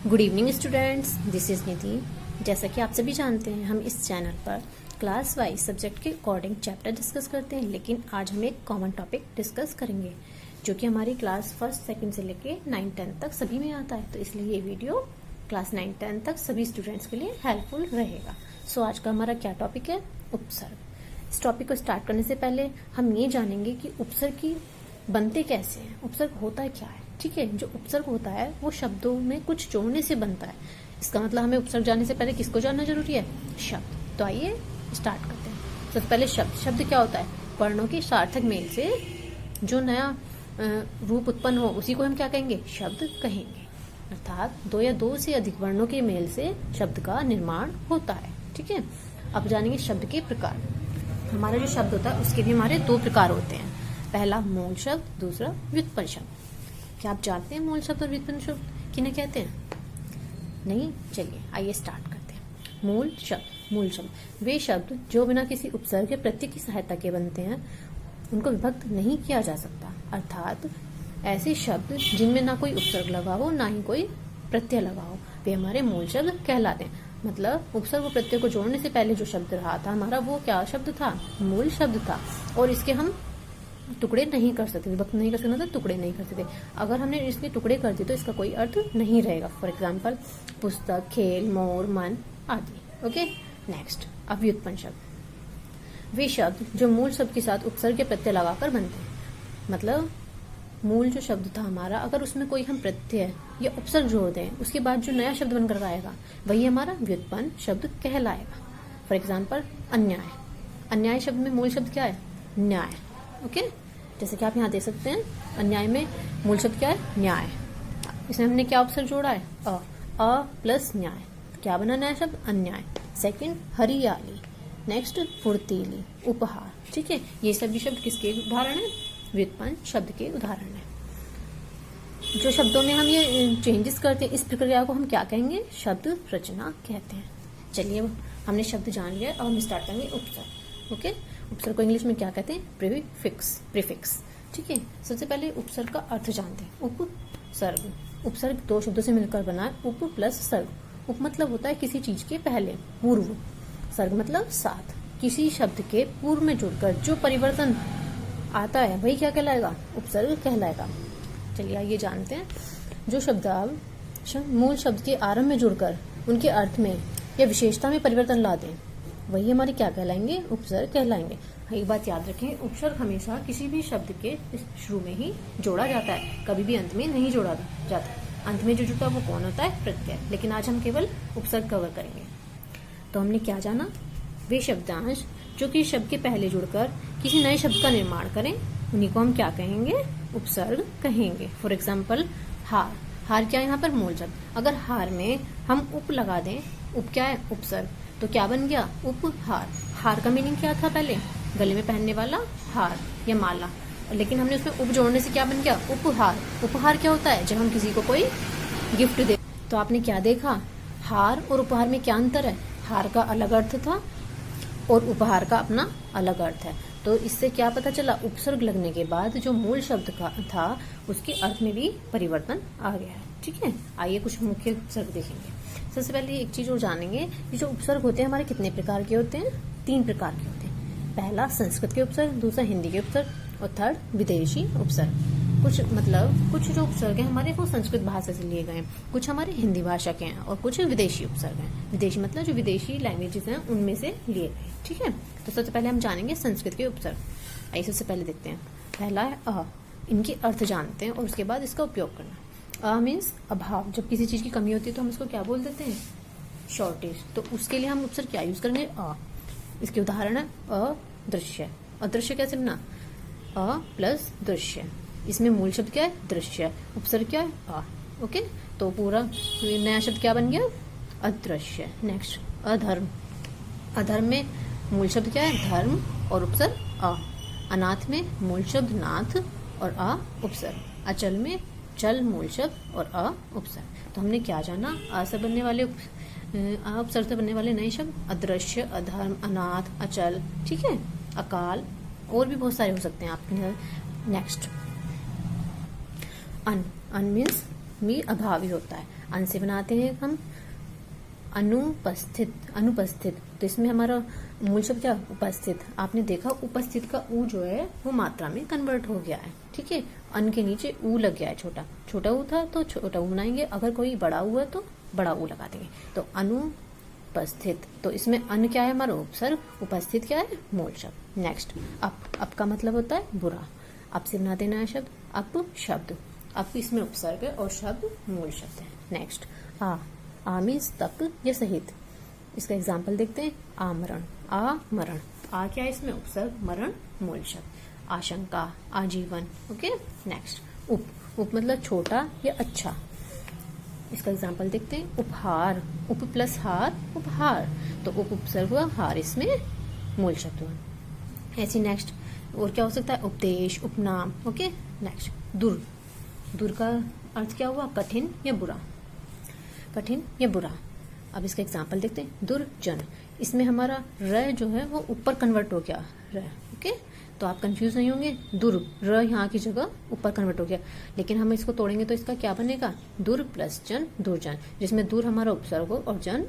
Good evening students, this is Nidhi. जैसा कि आप सभी जानते हैं, हम इस चैनल पर क्लास वाइज सब्जेक्ट के अकॉर्डिंग चैप्टर डिस्कस करते हैं, लेकिन आज हम एक कॉमन टॉपिक डिस्कस करेंगे जो कि हमारी क्लास फर्स्ट सेकंड से लेके 9-10 तक सभी में आता है। तो इसलिए ये वीडियो क्लास 9-10 तक सभी स्टूडेंट्स के लिए हेल्पफुल रहेगा। सो आज का हमारा क्या टॉपिक है? उपसर्ग। इस टॉपिक को स्टार्ट करने से पहले हम ये जानेंगे कि उपसर्ग की बनते कैसे हैं, उपसर्ग होता है क्या है। ठीक है, जो उपसर्ग होता है वो शब्दों में कुछ जोड़ने से बनता है। इसका मतलब हमें उपसर्ग जानने से पहले किसको जानना जरूरी है? शब्द। तो आइए स्टार्ट करते हैं। सबसे पहले शब्द क्या होता है? वर्णों के सार्थक मेल से जो नया रूप उत्पन्न हो उसी को हम क्या कहेंगे? शब्द कहेंगे। अर्थात दो या दो से अधिक वर्णों के मेल से शब्द का निर्माण होता है। ठीक है, अब जानेंगे शब्द के प्रकार। हमारा जो शब्द होता है उसके भी हमारे दो प्रकार होते हैं। पहला मूल शब्द, दूसरा व्युत्पन्न शब्द। क्या आप जानते हैं मूल शब्द और व्युत्पन्न शब्द किन्हें कहते हैं? नहीं? चलिए आइए स्टार्ट करते हैं। मूल शब्द वे शब्द जो बिना किसी उपसर्ग या प्रत्यय की सहायता के बनते हैं, उनको विभक्त नहीं किया जा सकता। अर्थात ऐसे शब्द जिनमें ना कोई उपसर्ग लगा हो ना ही कोई प्रत्यय लगा हो, वे हमारे मूल शब्द कहलाते हैं। मतलब उपसर्ग और प्रत्यय को जोड़ने से पहले जो शब्द रहा था हमारा, वो क्या शब्द था? मूल शब्द था। और इसके हम टुकड़े नहीं कर सकते, विभक्त नहीं कर सकते, मतलब टुकड़े नहीं कर सकते। अगर हमने इसके टुकड़े कर दिए तो इसका कोई अर्थ नहीं रहेगा। फॉर एग्जाम्पल पुस्तक, खेल, मोर, मन आदि। ओके, नेक्स्ट अब व्युत्पन्न शब्द। वे शब्द जो मूल शब्द के साथ उपसर्ग या प्रत्यय लगाकर बनते हैं। मतलब मूल जो शब्द था हमारा, अगर उसमें कोई हम प्रत्यय या उपसर्ग जोड़ दें, उसके बाद जो नया शब्द बनकर आएगा वही हमारा व्युत्पन्न शब्द कहलाएगा। फॉर एग्जाम्पल अन्याय। अन्याय शब्द में मूल शब्द क्या है? न्याय। ओके, जैसे कि आप यहाँ देख सकते हैं, अन्याय में मूल शब्द क्या है? न्याय। इसमें हमने क्या उपसर्ग जोड़ा है? अ प्लस न्याय। क्या बना नया शब्द? अन्याय। सेकंड हरियाली। नेक्स्ट फुर्तीली, उपहार। ठीक है, ये सभी शब्द किसके उदाहरण है? व्युत्पन्न शब्द के उदाहरण है। जो शब्दों में हम ये चेंजेस करते हैं, इस प्रक्रिया को हम क्या कहेंगे? शब्द रचना कहते हैं। चलिए हमने शब्द जान लिया, अब हम स्टार्ट करेंगे उपसर्ग। ओके, उपसर्ग को इंग्लिश में क्या कहते हैं? प्रीफिक्स। ठीक है, सबसे पहले उपसर्ग का अर्थ जानते हैं। उपसर्ग। उपसर्ग दो शब्दों से मिलकर बना है, उप प्लस सर्ग। उप मतलब होता है किसी चीज के पहले, पूर्व। सर्ग मतलब साथ। किसी शब्द के पूर्व में जुड़कर जो परिवर्तन आता है वही क्या कहलाएगा? उपसर्ग कहलाएगा। चलिए आइए जानते हैं। जो शब्द मूल शब्द के आरंभ में जुड़कर उनके अर्थ में या विशेषता में परिवर्तन ला दें, वही हमारे क्या कहलाएंगे? उपसर्ग कहलाएंगे। एक बात याद रखें, उपसर्ग हमेशा किसी भी शब्द के शुरू में ही जोड़ा जाता है, कभी भी अंत में नहीं जोड़ा जाता। अंत में जो जुड़ता है वो कौन होता है? प्रत्यय। लेकिन आज हम केवल उपसर्ग कवर करेंगे। तो हमने क्या जाना? वे शब्दांश जो कि शब्द के पहले जुड़कर किसी नए शब्द का निर्माण करें, उन्हीं को हम क्या कहेंगे? उपसर्ग कहेंगे। फॉर एग्जाम्पल हार। हार क्या है यहाँ पर? मूल शब्द। अगर हार में हम उप लगा दें, उप क्या है? उपसर्ग, तो क्या बन गया? उपहार। हार का मीनिंग क्या था पहले? गले में पहनने वाला हार या माला, लेकिन हमने उसमें उप जोड़ने से क्या बन गया? उपहार। उपहार क्या होता है? जब हम किसी को कोई गिफ्ट दे। तो आपने क्या देखा? हार और उपहार में क्या अंतर है? हार का अलग अर्थ था और उपहार का अपना अलग अर्थ है। तो इससे क्या पता चला? उपसर्ग लगने के बाद जो मूल शब्द का था उसके अर्थ में भी परिवर्तन आ गया है। ठीक है, आइए कुछ मुख्य उपसर्ग देखेंगे। सबसे पहले एक चीज और जानेंगे, ये जो उपसर्ग होते हैं हमारे कितने प्रकार के होते हैं? 3 प्रकार के होते हैं। पहला संस्कृत के उपसर्ग, दूसरा हिंदी के उपसर्ग और थर्ड विदेशी उपसर्ग। कुछ जो उपसर्ग है हमारे वो संस्कृत भाषा से लिए गए हैं, कुछ हमारे हिंदी भाषा के हैं और कुछ विदेशी उपसर्ग हैं। विदेशी मतलब जो विदेशी लैंग्वेजेस हैं उनमें से लिए गए। ठीक है, तो सबसे पहले हम जानेंगे संस्कृत के उपसर्ग। आइए सबसे पहले देखते हैं। पहला है अ। इनके अर्थ जानते हैं और उसके बाद इसका उपयोग करना। अ मीन्स अभाव। जब किसी चीज की कमी होती है तो हम इसको क्या बोल देते हैं? शॉर्टेज। तो उसके लिए हम उपसर्ग क्या यूज करेंगे? अ। इसके उदाहरण है अदृश्य। अदृश्य कैसे बना? अ प्लस दृश्य। इसमें मूल शब्द क्या है? दृश्य। उपसर्ग क्या है? अ। ओके, तो पूरा नया शब्द क्या बन गया? अदृश्य। नेक्स्ट अधर्म। अधर्म में मूल शब्द क्या है? धर्म और उपसर्ग अ। अनाथ में मूल शब्द नाथ और अ उपसर्ग। अचल में चल मूल शब्द और अ उपसर्ग। तो हमने क्या जाना? अ से बनने वाले उपसर्ग से बनने वाले नए शब्द अदृश्य, अधर्म, अनाथ, अचल। ठीक है, अकाल, और भी बहुत सारे हो सकते हैं आपके। नेक्स्ट अन मीन्स मी अभावी होता है। अन से बनाते हैं हम अनुपस्थित। अनुपस्थित तो इसमें हमारा मूल शब्द क्या, उपस्थित। आपने देखा उपस्थित का ऊ जो है वो मात्रा में कन्वर्ट हो गया है, ठीक है। अन के नीचे ऊ लग गया है, छोटा छोटा ऊ था तो छोटा ऊ बनाएंगे, अगर कोई बड़ा ऊ है तो बड़ा ऊ लगा देंगे। तो अनुपस्थित, तो इसमें अन क्या है हमारा उपसर्ग, उपस्थित क्या है मूल शब्द। नेक्स्ट अप का मतलब होता है बुरा। अप से बना देना है शब्द अप शब्द। अप इसमें उपसर्ग है और शब्द मूल शब्द है। नेक्स्ट आ मीन्स तक या सहित। इसका एग्जाम्पल देखते हैं, आमरण, आमरण। आ क्या है इसमें उपसर्ग, मरण मूल शब्द। आशंका, आजीवन। ओके। नेक्स्ट उप मतलब छोटा या अच्छा। इसका एग्जाम्पल देखते हैं, उपहार, उप प्लस हार उपहार, तो उप उपसर्ग हुआ, हार इसमें मूल शब्द हुआ। ऐसी नेक्स्ट और क्या हो सकता है, उपदेश, उपनाम। ओके। नेक्स्ट दुर, दुर का अर्थ क्या हुआ, कठिन या बुरा, कठिन या बुरा। अब इसका एग्जाम्पल देखते हैं, दुर्जन। इसमें हमारा र जो है वो ऊपर कन्वर्ट हो गया, र। ओके, तो आप कंफ्यूज नहीं होंगे, दुर र यहाँ की जगह ऊपर कन्वर्ट हो गया, लेकिन हम इसको तोड़ेंगे तो इसका क्या बनेगा, दुर प्लस जन, दुर्जन, जिसमें दुर हमारा उपसर्ग हो और जन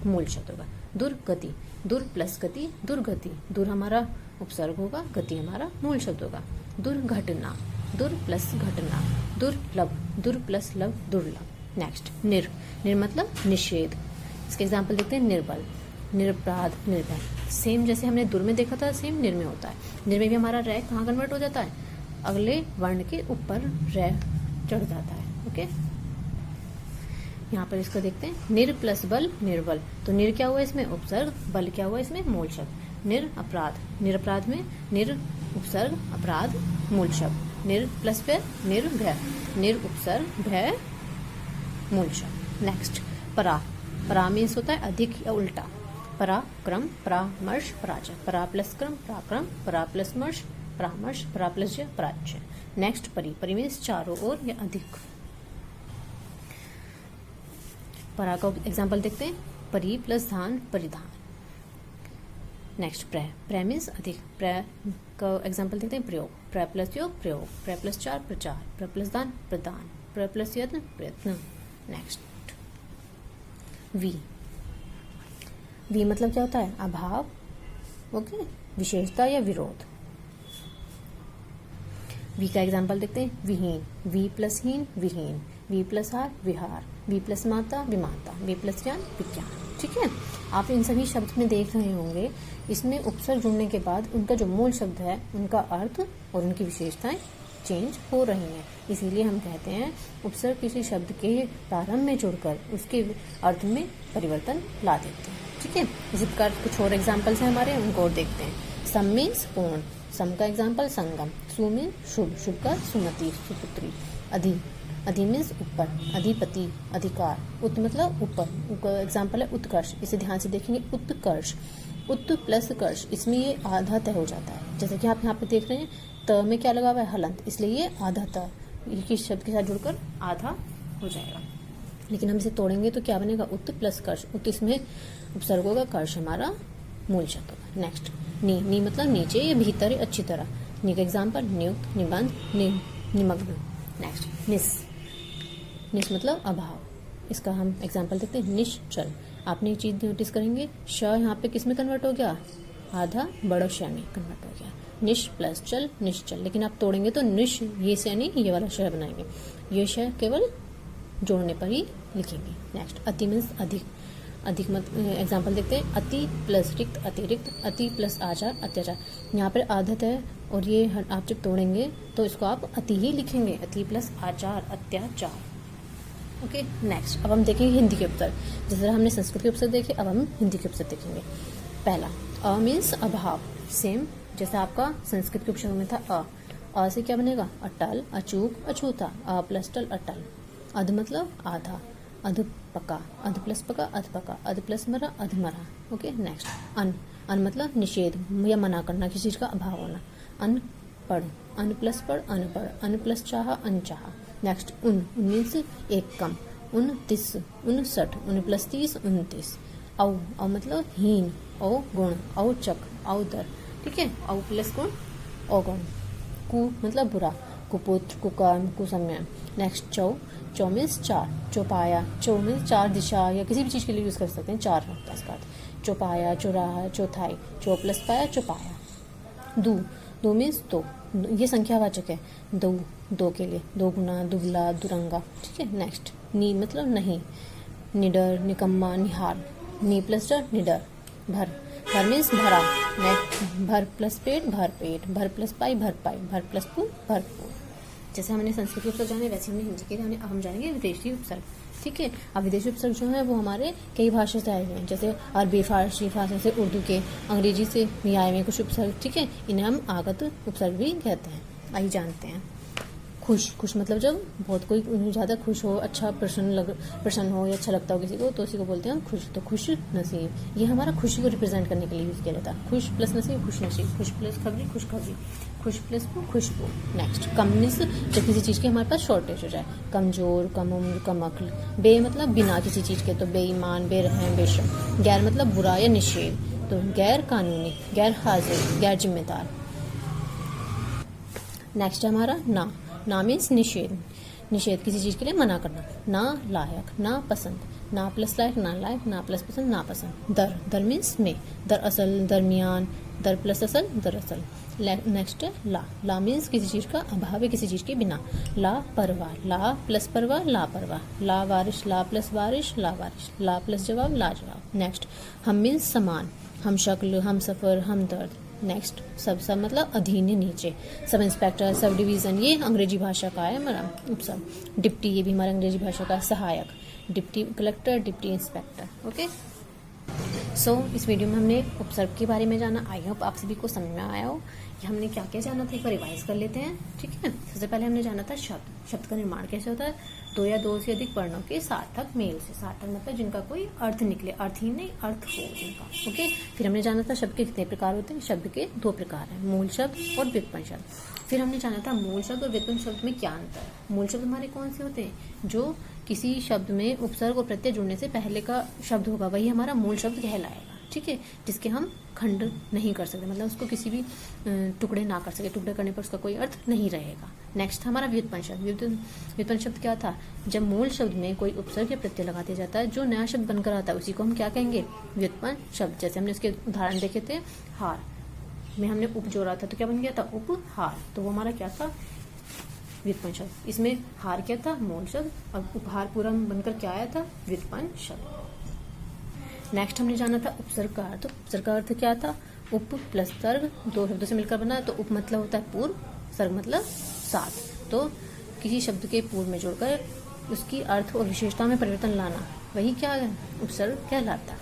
मूल शब्द होगा। दुर्गति, दुर प्लस गति, दुर्गति। दुर हमारा उपसर्ग होगा, गति हमारा मूल शब्द होगा। दुर्घटना, दुर प्लस घटना, दुर्लभ, दुर प्लस लभ, दुर्लभ। नेक्स्ट निर, निर मतलब निषेध। इसके एग्जाम्पल देखते हैं, निर्बल, निरपराध, निर्भय। सेम जैसे हमने दुर में देखा था, सेम निर में होता है। निर में भी हमारा रै कहाँ कन्वर्ट हो जाता है, अगले वर्ण के ऊपर रै चढ़ जाता है। ओके, यहाँ पर इसको देखते हैं, निर प्लस बल, निर्बल। तो निर क्या हुआ इसमें उपसर्ग, बल क्या हुआ इसमें मूल शब्द। निर अपराध, निरपराध में निर उपसर्ग, अपराध मूल शब्द। निर प्लस भय, निर्भय, निर उपसर्ग, भय मूल शब्द। नेक्स्ट परा, परा मीन्स होता है अधिक या उल्टा। पराक्रम, परामर्श, पराजय। परा प्लस क्रम, पराक्रम, परा प्लस मर्श, परामर्श, परा प्लस जय, पराजय। नेक्स्ट परि, परि मीन्स चारों ओर या अधिक। परा का एग्जाम्पल देखते हैं, परि प्लस धान, परिधान। नेक्स्ट प्र, प्र मीन्स अधिक। प्र का एग्जाम्पल देखते हैं, प्रयोग, प्र प्लस योग, प्रयोग, प्र प्लस चार, प्रचार, प्र प्लस दान, प्रदान, प्र प्लस यत्न, प्रयत्न। नेक्स्ट वी, वी मतलब क्या होता है, अभाव। ओके, विशेषता या विरोध। वी का एग्जाम्पल देखते हैं, विहीन, वी प्लस हीन, विहीन, वी प्लस हार, विहार, वी प्लस माता, विमाता, वी प्लस ज्ञान, विज्ञान। ठीक है, आप इन सभी शब्द में देख रहे होंगे, इसमें उपसर्ग जुड़ने के बाद उनका जो मूल शब्द है उनका अर्थ और उनकी विशेषताएं चेंज हो रही हैं। इसीलिए हम कहते हैं उपसर्ग किसी शब्द के प्रारंभ में जुड़कर उसके अर्थ में परिवर्तन ला देते हैं। ठीक है, इसी प्रकार कुछ और एग्जाम्पल्स हैं हमारे, उनको और देखते हैं। सम मीन्स पूर्ण, सम का एग्जाम्पल संगम। सु मीन्स शुभ, शुभ का सुमति, सुपुत्री। अधि, अधि मीन्स ऊपर, अधिपति, अधिकार। उत मतलब ऊपर, एग्जाम्पल है उत्कर्ष। इसे ध्यान से देखेंगे, उत्कर्ष, उत प्लस कर्ष, इसमें ये आधा तय हो जाता है। जैसे कि आप यहाँ पे देख रहे हैं, त में क्या लगा हुआ है, हलंत, इसलिए ये आधा त, ये किस शब्द के साथ जुड़कर आधा हो जाएगा। लेकिन हम इसे तोड़ेंगे तो क्या बनेगा, उत प्लस कर्ष। उत इसमें उपसर्ग होगा, कर्ष हमारा मूल शब्द होगा। नेक्स्ट नी, नी मतलब नीचे या भीतर या अच्छी तरह। नी का एग्जाम्पल नियुक्त, निबंध, निमग्न। नेक्स्ट निस, निस मतलब अभाव। इसका हम एग्जाम्पल देखते हैं, निश्चल। आपने एक चीज नोटिस करेंगे, श यहाँ पे किस में कन्वर्ट हो गया, आधा बड़ा श में कन्वर्ट हो गया। निश प्लस चल, निश्चल। लेकिन आप तोड़ेंगे तो निश, ये से नहीं ये वाला श बनाएंगे, ये श केवल जोड़ने पर ही लिखेंगे। नेक्स्ट अति मीन्स अधिक, अधिक मत एग्जाम्पल देखते हैं, अति प्लस रिक्त, अतिरिक्त, अति प्लस आचार, अत्याचार। यहाँ पर आदत है और ये आप जब तोड़ेंगे तो इसको आप अति ही लिखेंगे, अति प्लस आचार, अत्याचार। ओके, नेक्स्ट अब हम देखेंगे हिंदी के उपसर्ग। जिस तरह हमने संस्कृत के उपसर्ग देखे, अब हम हिंदी के उपसर्ग देखेंगे। पहला अ मीन्स अभाव, सेम जैसा आपका संस्कृत के उपसर्ग में था अ से क्या बनेगा, अटल, अचूक, अछूता। अ प्लस टल, अटल। अध मतलब आधा, अध पका, अध प्लस पका, अध पका, अध प्लस मरा, अध मरा। ओके, नेक्स्ट अन, अन मतलब निषेध या मना करना, किसी चीज का अभाव होना। अनपढ़, अन प्लस पढ़, अनपढ़, अन प्लस चाह, अनचाह। नेक्स्ट उन, मीन्स एक कम। 29, 59, 1 प्लस 30, 29। औ, औ मतलब हीन, औ गुण, औचक, औदर। ठीक है, औ प्लस गुण, औगुण। कु मतलब बुरा, कुपुत्र, कुकर्म, कुसमय। नेक्स्ट चौ, चौ मीन्स चार, चौपाया, चौ मीन्स चार दिशा या किसी भी चीज़ के लिए यूज़ कर सकते हैं, चार होता है इसका अर्थ। चौपाया, चौराहा, चौथाई, चौ प्लस पाया, चौपाया। दो, दो मीन्स दो, ये संख्यावाचक है, दो, दो के लिए, दो गुना, दुबला, दुरंगा, ठीक है। नेक्स्ट नी मतलब नहीं, निडर, निकम्मा, निहार, नी प्लस डर, निडर। भर, भर मीन्स भरा, नेक्स्ट भर प्लस पेट, भर पेट, भर प्लस पाई, भर पाई, भर प्लस पू, भरपूर। जैसे हमने संस्कृत उपसर्ग जाने वैसे हमने हिंदी के जाने, अब हम जानेंगे विदेशी उपसर्ग, ठीक है। अब विदेशी उपसर्ग जो है वो हमारे कई भाषा से आए हुए हैं, जैसे अरबी, फारसी भाषा से, उर्दू के, अंग्रेजी से भी आए हुए हैं कुछ उपसर्ग, ठीक है। इन्हें हम आगत उपसर्ग भी कहते हैं। आइए जानते हैं। खुश, खुश मतलब जब बहुत कोई ज़्यादा खुश हो, अच्छा प्रसन्न हो या अच्छा लगता हो किसी को, तो उसी को बोलते हैं हम खुश। तो खुश नसीब, ये हमारा खुशी को रिप्रेजेंट करने के लिए यूज़ किया जाता है। खुश प्लस नसीब, खुश नसीब। खुश प्लस खबरी, खुश खबरी। खुश प्लस को, खुशबू। नेक्स्ट कम मीन्स जब किसी चीज़ की हमारे पास शॉर्टेज हो जाए, कमजोर, कम उम्र, कम अक्ल। बे मतलब बिना किसी चीज़ के, तो बेईमान, बेरहम, बेशर्म। गैर मतलब बुरा या निषेध, तो गैर कानूनी, गैर हाजिर, गैर जिम्मेदार। नेक्स्ट है हमारा ना, ना मीन्स निषेध, निषेध किसी चीज़ के लिए मना करना। ना लायक, ना पसंद, ना प्लस लायक, ना लायक, ना प्लस पसंद, ना पसंद। दर, दर मीन्स में, दरअसल, दरमियान, दर प्लस असल, दरअसल। नेक्स्ट है ला, ला मीन्स किसी चीज़ का अभाव है, किसी चीज़ के बिना। ला परवाह, ला प्लस परवाह, ला परवाह। ला वारिश, ला प्लस वारिश, ला वारिश। ला प्लस जवाब, ला जवाब। नेक्स्ट हम मीन्स समान, हम शक्ल, हम सफ़र, हम दर्द। नेक्स्ट सब, सब मतलब अधीन या नीचे। सब इंस्पेक्टर, सब डिवीज़न, ये अंग्रेजी भाषा का है हमारा उपसर्ग। डिप्टी, ये भी हमारा अंग्रेजी भाषा का है। सहायक, deputy collector, deputy inspector. Okay, so इस वीडियो में हमने उपसर्ग के बारे में जाना। आई होप आप सभी को समझ में आया हो कि हमने क्या क्या जाना था। एक बार रिवाइज कर लेते हैं, ठीक है। सबसे पहले हमने जाना था शब्द, शब्द का निर्माण कैसे होता है, दो या दो से अधिक वर्णों के सार्थक मेल से। सार्थक मतलब जिनका कोई अर्थ निकले, अर्थहीन नहीं, अर्थ हो जिनका, ओके। फिर हमने जाना था शब्द के कितने प्रकार होते हैं। शब्द के दो प्रकार हैं, मूल शब्द और व्युत्पन्न शब्द। फिर हमने जाना था मूल शब्द और व्युत्पन्न शब्द में क्या अंतर है। मूल शब्द हमारे कौन से होते हैं, जो किसी शब्द में उपसर्ग और प्रत्यय जुड़ने से पहले का शब्द होगा, वही हमारा मूल शब्द कहलाएगा, ठीक है। जिसके हम खंड नहीं कर सकते, मतलब उसको किसी भी टुकड़े ना कर सके, टुकड़े करने पर उसका कोई अर्थ नहीं रहेगा। नेक्स्ट हमारा व्युत्पन्न शब्द। व्युत्पन्न शब्द क्या था, जब मूल शब्द में कोई उपसर्ग या प्रत्यय लगा दिया जाता है, जो नया शब्द बनकर आता है उसी को हम क्या कहेंगे, व्युत्पन्न शब्द। जैसे हमने इसके उदाहरण देखे थे, हार में हमने उप जोड़ा था तो क्या बन गया था, उपहार, तो वो हमारा क्या था, व्युत्पन्न शब्द। इसमें हार क्या था, मूल शब्द, और उपहार पूरा बनकर क्या आया था, व्युत्पन्न शब्द। नेक्स्ट हमने जाना था उपसर्ग का अर्थ। उपसर्ग का अर्थ क्या था, उप प्लस सर्ग, दो शब्दों से मिलकर बना है। तो उप मतलब होता है पूर्व, सर्ग मतलब साथ। तो किसी शब्द के पूर्व में जोड़कर उसकी अर्थ और विशेषता में परिवर्तन लाना, वही क्या है, उपसर्ग कहलाता है।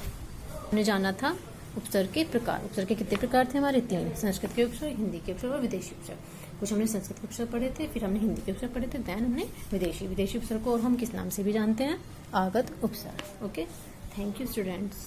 हमने जाना था उपसर्ग के प्रकार। उपसर्ग के कितने प्रकार थे हमारे, तीन। संस्कृत के उपसर्ग, हिंदी के उपसर्ग और विदेशी उपसर्ग। कुछ हमने संस्कृत के उपसर्ग पढ़े थे, फिर हमने हिंदी के उपसर्ग पढ़े थे, देन हमने विदेशी उपसर्ग को और हम किस नाम से भी जानते हैं, आगत उपसर्ग। Okay, thank you students.